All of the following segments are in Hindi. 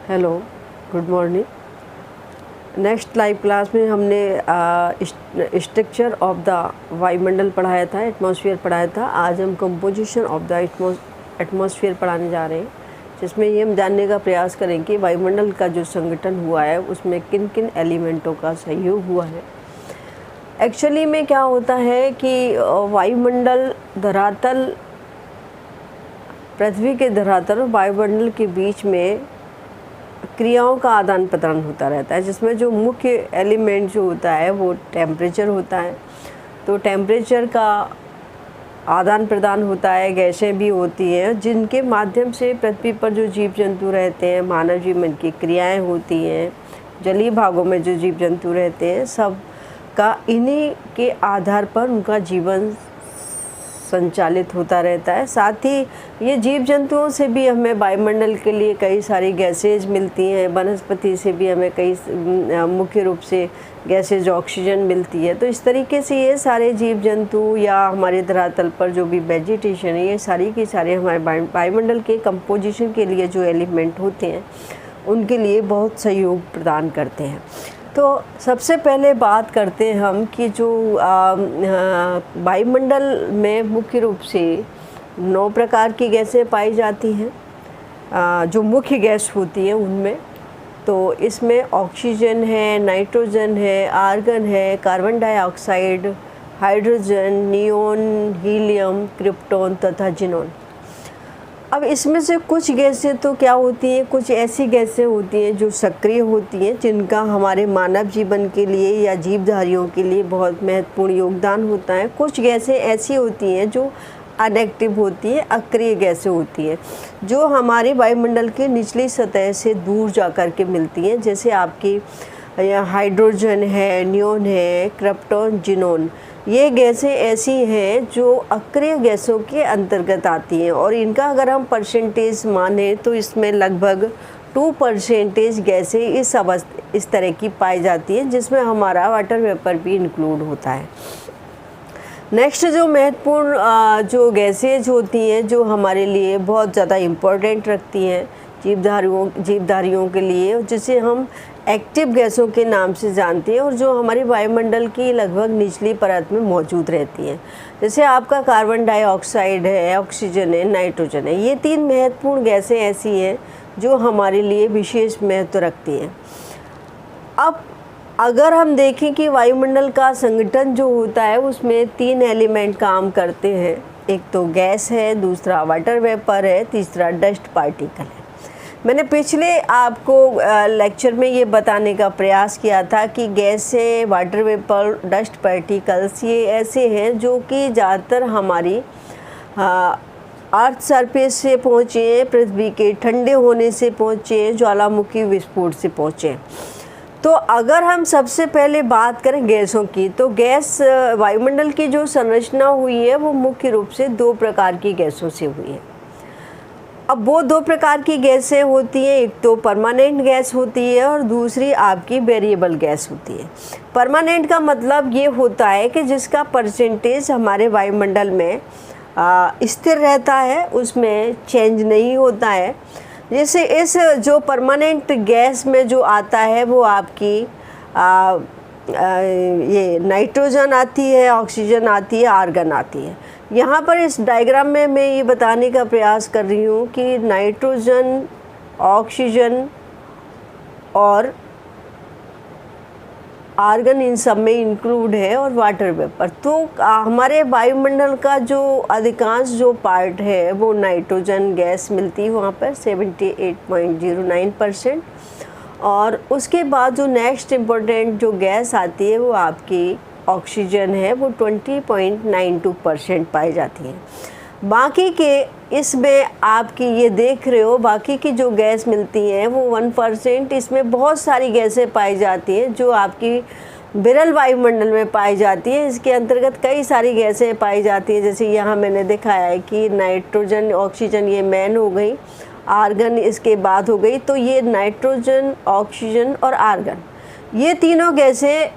Hello, good morning. Next live class में हमने स्ट्रक्चर ऑफ द वायुमंडल पढ़ाया था, एटमॉस्फेयर पढ़ाया था। आज हम कंपोजिशन ऑफ द एटमॉस्फेयर पढ़ाने जा रहे हैं, जिसमें ये हम जानने का प्रयास करें कि वायुमंडल का जो संगठन हुआ है उसमें किन किन एलिमेंटों का सहयोग हुआ है। एक्चुअली में क्या होता है कि वायुमंडल धरातल, पृथ्वी के धरातल और वायुमंडल के बीच में क्रियाओं का आदान प्रदान होता रहता है, जिसमें जो मुख्य एलिमेंट जो होता है वो टेम्परेचर होता है। तो टेम्परेचर का आदान प्रदान होता है, गैसें भी होती हैं जिनके माध्यम से पृथ्वी पर जो जीव जंतु रहते हैं, मानव जीवन की क्रियाएं होती हैं, जलीय भागों में जो जीव जंतु रहते हैं, सब का इन्हीं के आधार पर उनका जीवन संचालित होता रहता है। साथ ही ये जीव जंतुओं से भी हमें वायुमंडल के लिए कई सारी गैसेज मिलती हैं। वनस्पति से भी हमें कई मुख्य रूप से गैसेज ऑक्सीजन मिलती है। तो इस तरीके से ये सारे जीव जंतु या हमारे धरातल पर जो भी वेजिटेशन है, ये सारी की सारे हमारे वायुमंडल के कंपोजिशन के लिए जो एलिमेंट होते हैं उनके लिए बहुत सहयोग प्रदान करते हैं। तो सबसे पहले बात करते हैं हम कि जो वायुमंडल में मुख्य रूप से 9 प्रकार की गैसें पाई जाती हैं, जो मुख्य गैस होती हैं उनमें। तो इसमें ऑक्सीजन है, नाइट्रोजन है, आर्गन है, carbon dioxide, hydrogen, neon, helium, krypton तथा जिनॉन। अब इसमें से कुछ गैसें तो क्या होती हैं, कुछ ऐसी गैसें होती हैं जो सक्रिय होती हैं, जिनका हमारे मानव जीवन के लिए या जीवधारियों के लिए बहुत महत्वपूर्ण योगदान होता है। कुछ गैसें ऐसी होती हैं जो अनएक्टिव होती हैं, अक्रिय गैसें होती हैं, जो हमारे वायुमंडल के निचली सतह से दूर जा कर के मिलती हैं। जैसे आपकी हाइड्रोजन है, नियोन है, क्रिप्टॉन, जिनॉन, ये गैसें ऐसी हैं जो अक्रिय गैसों के अंतर्गत आती हैं और इनका अगर हम परसेंटेज माने तो इसमें लगभग 2% गैसें इस तरह की पाई जाती हैं, जिसमें हमारा वाटर वेपर भी इंक्लूड होता है। नेक्स्ट जो महत्वपूर्ण जो गैसेज होती हैं, जो हमारे लिए बहुत ज़्यादा इम्पोर्टेंट रखती हैं जीवधारियों के लिए, जिसे हम एक्टिव गैसों के नाम से जानते हैं और जो हमारे वायुमंडल की लगभग निचली परत में मौजूद रहती हैं। जैसे आपका कार्बन डाइऑक्साइड है, ऑक्सीजन है, नाइट्रोजन है। ये 3 महत्वपूर्ण गैसें ऐसी हैं जो हमारे लिए विशेष महत्व रखती हैं। अब अगर हम देखें कि वायुमंडल का संगठन जो होता है उसमें 3 एलिमेंट काम करते हैं। एक तो गैस है, दूसरा वाटर वेपर है, तीसरा डस्ट पार्टिकल है। मैंने पिछले आपको लेक्चर में ये बताने का प्रयास किया था कि गैसें, वाटर वेपर, डस्ट पार्टिकल्स ये ऐसे हैं जो कि ज़्यादातर हमारी अर्थ सरफेस से पहुँचे, पृथ्वी के ठंडे होने से पहुँचे, ज्वालामुखी विस्फोट से पहुँचे। तो अगर हम सबसे पहले बात करें गैसों की, तो गैस वायुमंडल की जो संरचना हुई है वो मुख्य रूप से 2 प्रकार की गैसों से हुई है। अब वो 2 प्रकार की गैसें होती हैं, एक तो परमानेंट गैस होती है और दूसरी आपकी वेरिएबल गैस होती है। परमानेंट का मतलब ये होता है कि जिसका परसेंटेज हमारे वायुमंडल में स्थिर रहता है, उसमें चेंज नहीं होता है। जैसे इस जो परमानेंट गैस में जो आता है वो आपकी ये नाइट्रोजन आती है, ऑक्सीजन आती है, आर्गन आती है। यहाँ पर इस डायग्राम में मैं ये बताने का प्रयास कर रही हूँ कि नाइट्रोजन, ऑक्सीजन और आर्गन इन सब में इंक्लूड है और वाटर वेपर। तो हमारे वायुमंडल का जो अधिकांश जो पार्ट है वो नाइट्रोजन गैस मिलती है वहाँ पर 78.09%। और उसके बाद जो नेक्स्ट इम्पोर्टेंट जो गैस आती है वो आपकी ऑक्सीजन है, वो 20.92% पाई जाती है। बाकी के इसमें आपकी ये देख रहे हो, बाकी की जो गैस मिलती हैं वो 1%। इसमें बहुत सारी गैसें पाई जाती हैं जो आपकी विरल वायुमंडल में पाई जाती है। इसके अंतर्गत कई सारी गैसें पाई जाती हैं, जैसे यहाँ मैंने दिखाया है कि नाइट्रोजन, ऑक्सीजन ये मेन हो गई, आर्गन इसके बाद हो गई। तो ये नाइट्रोजन, ऑक्सीजन और आर्गन, ये तीनों गैसें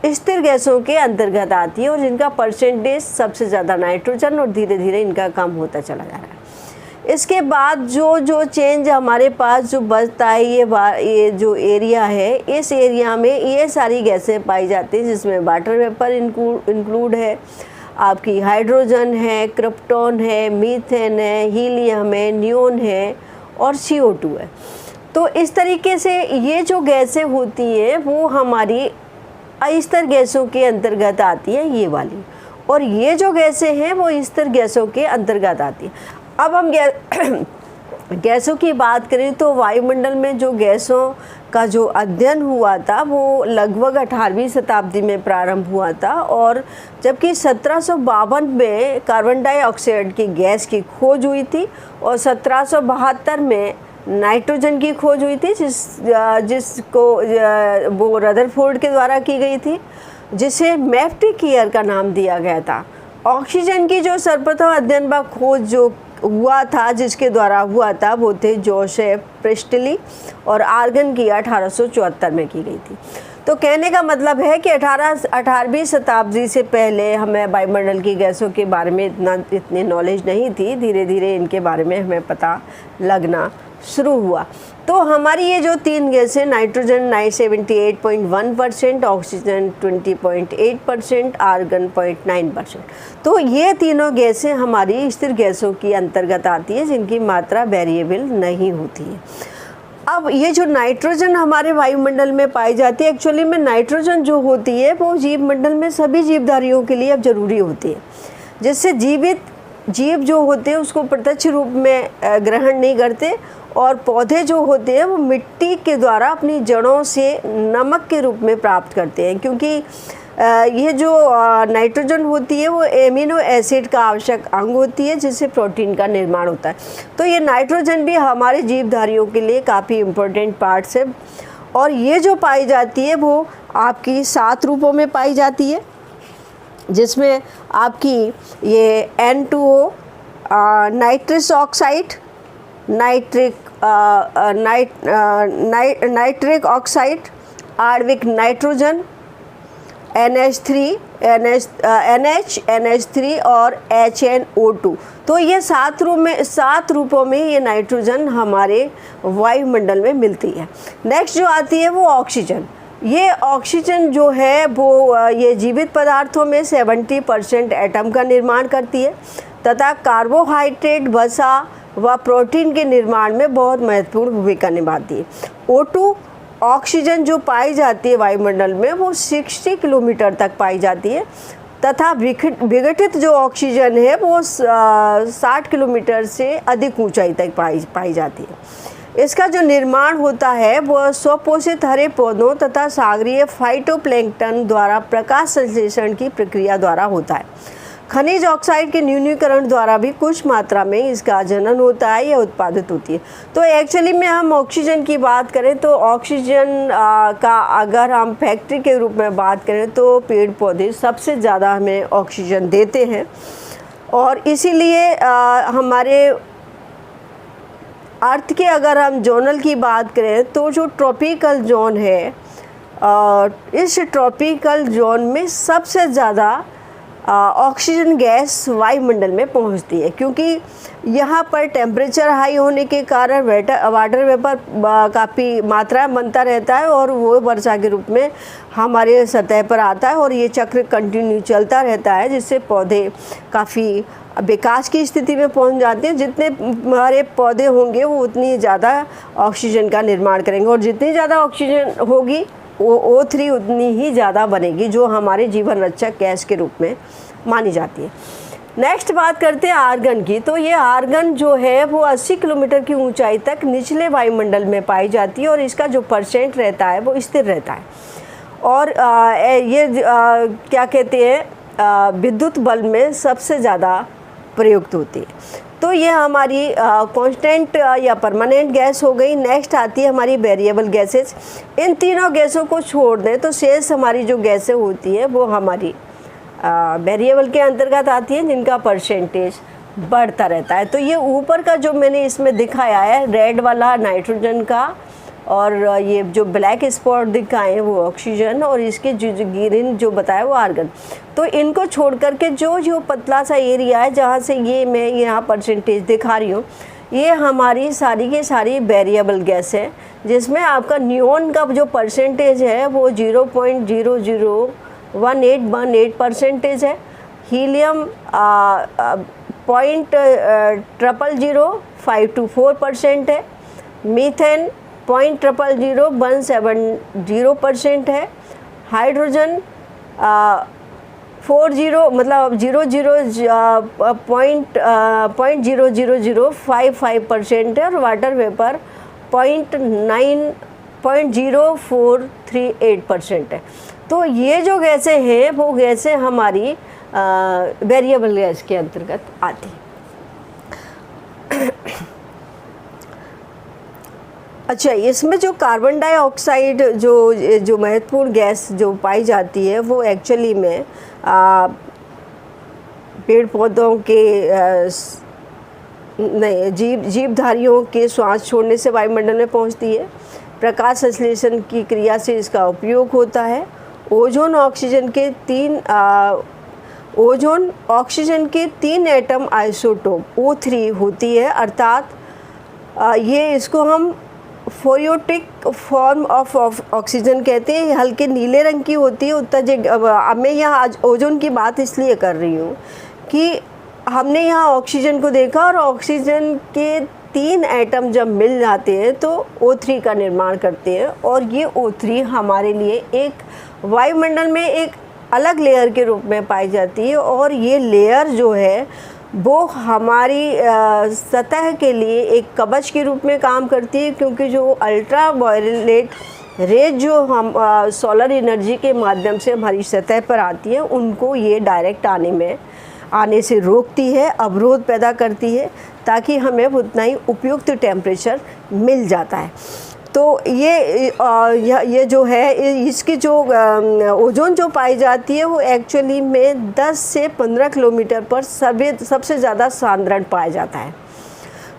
स्थिर गैसों के अंतर्गत आती है और जिनका परसेंटेज सबसे ज़्यादा नाइट्रोजन और धीरे धीरे इनका कम होता चला जा रहा है। इसके बाद जो जो चेंज हमारे पास जो बचता है, ये जो एरिया है, इस एरिया में ये सारी गैसें पाई जाती हैं, जिसमें वाटर वेपर इंक्लूड है, आपकी हाइड्रोजन है, क्रिप्टॉन है, मीथेन है, हीलियम है, नियोन है और CO2 है। तो इस तरीके से ये जो गैसें होती हैं वो हमारी अस्थिर गैसों के अंतर्गत आती है, ये वाली, और ये जो गैसें हैं वो स्थिर गैसों के अंतर्गत आती है। अब हम गैसों की बात करें तो वायुमंडल में जो गैसों का जो अध्ययन हुआ था वो लगभग 18वीं शताब्दी में प्रारंभ हुआ था, और जबकि 1752 में कार्बन डाइऑक्साइड की गैस की खोज हुई थी और 1772 में नाइट्रोजन की खोज हुई थी, जिसको वो रदरफोर्ड के द्वारा की गई थी, जिसे मैफ्टिक ईयर का नाम दिया गया था। ऑक्सीजन की जो सर्वप्रथम अध्ययन व खोज जो हुआ था, जिसके द्वारा हुआ था, वो थे जोसेफ प्रिस्टली, और आर्गन की 1874 में की गई थी। तो कहने का मतलब है कि 18वीं शताब्दी से पहले हमें वायुमंडल की गैसों के बारे में इतनी नॉलेज नहीं थी। धीरे धीरे इनके बारे में हमें पता लगना शुरू हुआ। तो हमारी ये जो तीन गैसें, नाइट्रोजन 78.1%, ऑक्सीजन 20.8%, आर्गन 0.9%, तो ये तीनों गैसें हमारी स्थिर गैसों की अंतर्गत आती है, जिनकी मात्रा वेरिएबल नहीं होती है। अब ये जो नाइट्रोजन हमारे वायुमंडल में पाई जाती है, एक्चुअली में नाइट्रोजन जो होती है वो जीव मंडल में सभी जीवधारियों के लिए अब जरूरी होती है, जिससे जीव जो होते हैं उसको प्रत्यक्ष रूप में ग्रहण नहीं करते, और पौधे जो होते हैं वो मिट्टी के द्वारा अपनी जड़ों से नमक के रूप में प्राप्त करते हैं, क्योंकि ये जो नाइट्रोजन होती है वो एमिनो एसिड का आवश्यक अंग होती है, जिससे प्रोटीन का निर्माण होता है। तो ये नाइट्रोजन भी हमारे जीवधारियों के लिए काफ़ी इम्पोर्टेंट पार्ट्स है, और ये जो पाई जाती है वो आपकी 7 रूपों में पाई जाती है, जिसमें आपकी ये N2O, nitrous oxide, nitric oxide, आणविक नाइट्रोजन, NH3 और HNO2। तो ये 7 रूपों में ये नाइट्रोजन हमारे वायुमंडल में मिलती है। नेक्स्ट जो आती है वो ऑक्सीजन। ये ऑक्सीजन जो है वो ये जीवित पदार्थों में 70% एटम का निर्माण करती है, तथा कार्बोहाइड्रेट, वसा व प्रोटीन के निर्माण में बहुत महत्वपूर्ण भूमिका निभाती है। O2 ऑक्सीजन जो पाई जाती है वायुमंडल में वो 60 किलोमीटर तक पाई जाती है, तथा विघटित जो ऑक्सीजन है वो 60 किलोमीटर से अधिक ऊंचाई तक पाई जाती है। इसका जो निर्माण होता है वो स्वपोषित हरे पौधों तथा सागरीय फाइटोप्लैंक्टन द्वारा प्रकाश संश्लेषण की प्रक्रिया द्वारा होता है। खनिज ऑक्साइड के न्यूनीकरण द्वारा भी कुछ मात्रा में इसका जनन होता है या उत्पादित होती है। तो एक्चुअली में हम ऑक्सीजन की बात करें तो ऑक्सीजन का अगर हम फैक्ट्री के रूप में बात करें तो पेड़ पौधे सबसे ज़्यादा हमें ऑक्सीजन देते हैं, और इसीलिए हमारे अर्थ के अगर हम जोनल की बात करें तो जो ट्रॉपिकल जोन है, इस ट्रॉपिकल जोन में सबसे ज़्यादा ऑक्सीजन गैस वायुमंडल में पहुंचती है, क्योंकि यहाँ पर टेम्परेचर हाई होने के कारण वाटर वेपर काफ़ी मात्रा बनता रहता है, और वो वर्षा के रूप में हमारे सतह पर आता है, और ये चक्र कंटिन्यू चलता रहता है, जिससे पौधे काफ़ी विकास की स्थिति में पहुंच जाते हैं। जितने हमारे पौधे होंगे वो उतनी ज़्यादा ऑक्सीजन का निर्माण करेंगे, और जितनी ज़्यादा ऑक्सीजन होगी वो O3 उतनी ही ज़्यादा बनेगी, जो हमारे जीवन रक्षक गैस के रूप में मानी जाती है। नेक्स्ट बात करते हैं आर्गन की। तो ये आर्गन जो है वो 80 किलोमीटर की ऊंचाई तक निचले वायुमंडल में पाई जाती है, और इसका जो % रहता है वो स्थिर रहता है, और ये क्या कहते हैं विद्युत बल में सबसे ज़्यादा प्रयुक्त होती है। तो ये हमारी कांस्टेंट या परमानेंट गैस हो गई। नेक्स्ट आती है हमारी वेरिएबल गैसेस। इन तीनों गैसों को छोड़ दें तो शेष हमारी जो गैसें होती है वो हमारी वेरिएबल के अंतर्गत आती हैं, जिनका % बढ़ता रहता है। तो ये ऊपर का जो मैंने इसमें दिखाया है रेड वाला नाइट्रोजन का, और ये जो ब्लैक स्पॉट दिखाए हैं वो ऑक्सीजन, और इसके जो ग्रीन जो बताया वो आर्गन। तो इनको छोड़ करके जो पतला सा एरिया है जहाँ से ये मैं यहाँ % दिखा रही हूँ, ये हमारी सारी की सारी वेरिएबल गैस है, जिसमें आपका नियोन का जो परसेंटेज है वो 0.001818% है। हीलियम 0.0000524% है। मीथेन 0.0000170% है। हाइड्रोजन 0.00055% है। और वाटर वेपर 0.0438% है। तो ये जो गैसें हैं वो गैसें हमारी वेरिएबल गैस के अंतर्गत आती हैं। अच्छा, इसमें जो कार्बन डाइऑक्साइड जो महत्वपूर्ण गैस जो पाई जाती है वो एक्चुअली में पेड़ पौधों के जीवधारियों के श्वास छोड़ने से वायुमंडल में पहुंचती है। प्रकाश संश्लेषण की क्रिया से इसका उपयोग होता है। ओजोन ऑक्सीजन के 3 एटम आइसोटोप O3 होती है, अर्थात ये इसको हम फोयोटिक फॉर्म ऑफ ऑक्सीजन कहते हैं। हल्के नीले रंग की होती है उत्तेजक। अब मैं यहाँ ओजोन की बात इसलिए कर रही हूँ कि हमने यहाँ ऑक्सीजन को देखा और ऑक्सीजन के 3 एटम जब मिल जाते हैं तो O3 का निर्माण करते हैं। और ये O3 हमारे लिए एक वायुमंडल में एक अलग लेयर के रूप में पाई जाती है। और ये लेयर जो है वो हमारी सतह के लिए एक कवच के रूप में काम करती है, क्योंकि जो अल्ट्रा वायलेट रेज जो हम सोलर एनर्जी के माध्यम से हमारी सतह पर आती है उनको ये डायरेक्ट आने से रोकती है, अवरोध पैदा करती है, ताकि हमें उतना ही उपयुक्त टेम्परेचर मिल जाता है। तो ये जो है इसकी जो ओजोन जो पाई जाती है वो एक्चुअली में 10 से 15 किलोमीटर पर सबसे ज़्यादा सांद्रण पाया जाता है।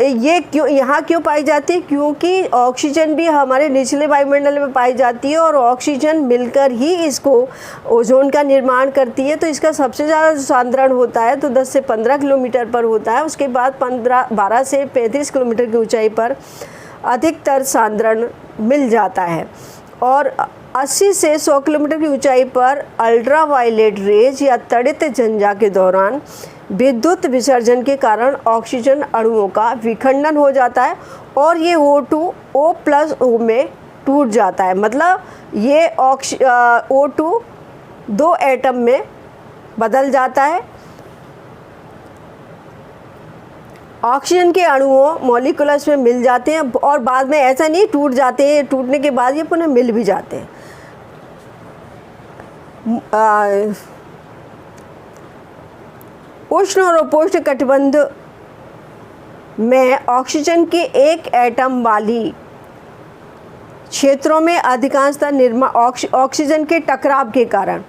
ये क्यों पाई जाती है? क्योंकि ऑक्सीजन भी हमारे निचले वायुमंडल में पाई जाती है और ऑक्सीजन मिलकर ही इसको ओजोन का निर्माण करती है। तो इसका सबसे ज़्यादा सांद्रण होता है तो 10 से 15 किलोमीटर पर होता है। उसके बाद 12 से 35 किलोमीटर की ऊंचाई पर अधिकतर सांद्रण मिल जाता है। और 80 से 100 किलोमीटर की ऊंचाई पर अल्ट्रा वायलेट रेज या तड़ित झंझा के दौरान विद्युत विसर्जन के कारण ऑक्सीजन अणुओं का विखंडन हो जाता है और ये O2 O+ में टूट जाता है। मतलब ये O2 2 एटम में बदल जाता है। ऑक्सीजन के अणुओं मॉलिक्यूल्स में मिल जाते हैं और बाद में ऐसा नहीं टूट जाते हैं, टूटने के बाद ये पुनः मिल भी जाते हैं। उष्ण और उपोष्ण कटिबंध में ऑक्सीजन के 1 एटम वाली क्षेत्रों में अधिकांशतः ऑक्सीजन के टकराव के कारण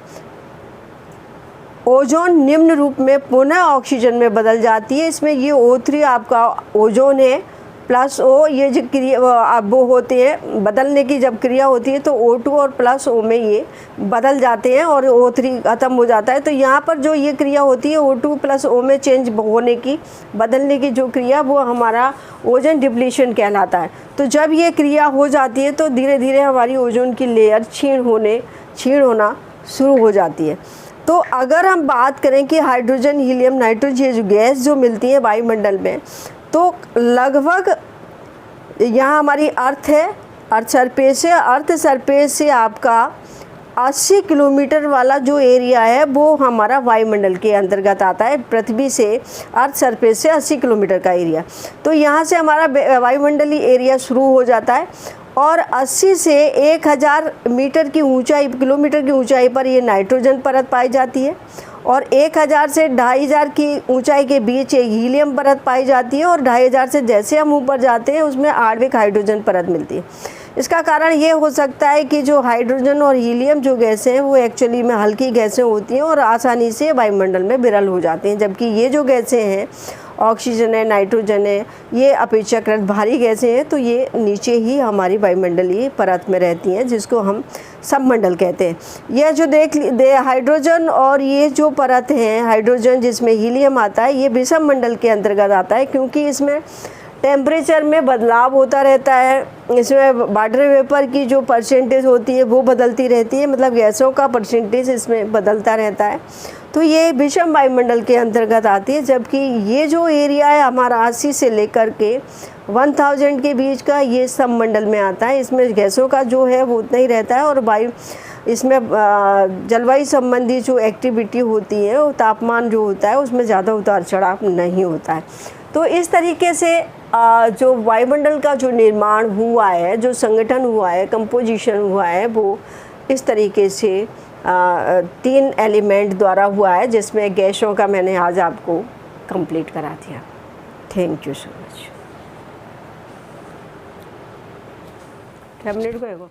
ओजोन निम्न रूप में पुनः ऑक्सीजन में बदल जाती है। इसमें ये O3 आपका ओजोन है प्लस O, ये जो क्रिया वो होते हैं बदलने की जब क्रिया होती है तो O2 और प्लस O में ये बदल जाते हैं और O3 ख़त्म हो जाता है। तो यहाँ पर जो ये क्रिया होती है O2 प्लस O में चेंज होने की, बदलने की जो क्रिया, वो हमारा ओजोन डिप्लीशन कहलाता है। तो जब ये क्रिया हो जाती है तो धीरे धीरे हमारी ओजोन की लेयर क्षीण होना शुरू हो जाती है। तो अगर हम बात करें कि हाइड्रोजन, हीलियम, नाइट्रोजन, ये जो गैस जो मिलती है वायुमंडल में, तो लगभग यहाँ हमारी अर्थ है, अर्थ सरफेस है। अर्थ सरफेस से आपका 80 किलोमीटर वाला जो एरिया है वो हमारा वायुमंडल के अंतर्गत आता है। पृथ्वी से अर्थ सरफेस से 80 किलोमीटर का एरिया, तो यहाँ से हमारा वायुमंडलीय एरिया शुरू हो जाता है। और 80 से 1000 मीटर की ऊंचाई, किलोमीटर की ऊंचाई पर ये नाइट्रोजन परत पाई जाती है और 1000 से 2500 की ऊंचाई के बीच एक हीलियम परत पाई जाती है और 2500 से जैसे हम ऊपर जाते हैं उसमें आणविक हाइड्रोजन परत मिलती है। इसका कारण ये हो सकता है कि जो हाइड्रोजन और हीलियम जो गैसें हैं वो एक्चुअली में हल्की गैसें होती हैं और आसानी से वायुमंडल में विरल हो जाती हैं, जबकि ये जो गैसें हैं, ऑक्सीजन है, नाइट्रोजन है, ये अपेक्षाकृत भारी गैसें हैं। तो ये नीचे ही हमारी वायुमंडलीय परत में रहती हैं, जिसको हम सबमंडल कहते हैं। यह जो हाइड्रोजन और ये जो परत है, हाइड्रोजन जिसमें हीलियम आता है, ये विषम मंडल के अंतर्गत आता है, क्योंकि इसमें टेम्परेचर में बदलाव होता रहता है। इसमें वाटर वेपर की जो परसेंटेज होती है वो बदलती रहती है, मतलब गैसों का परसेंटेज इसमें बदलता रहता है। तो ये विषम वायुमंडल के अंतर्गत आती है, जबकि ये जो एरिया है हमारा 80 से लेकर के 1000 के बीच का, ये सममंडल में आता है। इसमें गैसों का जो है वो उतना ही रहता है और वायु, इसमें जलवायु संबंधी जो एक्टिविटी होती है, वो तापमान जो होता है उसमें ज़्यादा उतार चढ़ाव नहीं होता है। तो इस तरीके से जो वायुमंडल का जो निर्माण हुआ है, जो संगठन हुआ है, कंपोजिशन हुआ है, वो इस तरीके से 3 एलिमेंट द्वारा हुआ है, जिसमें गैसों का मैंने आज आपको कंप्लीट करा दिया। Thank you so much. 10 minute को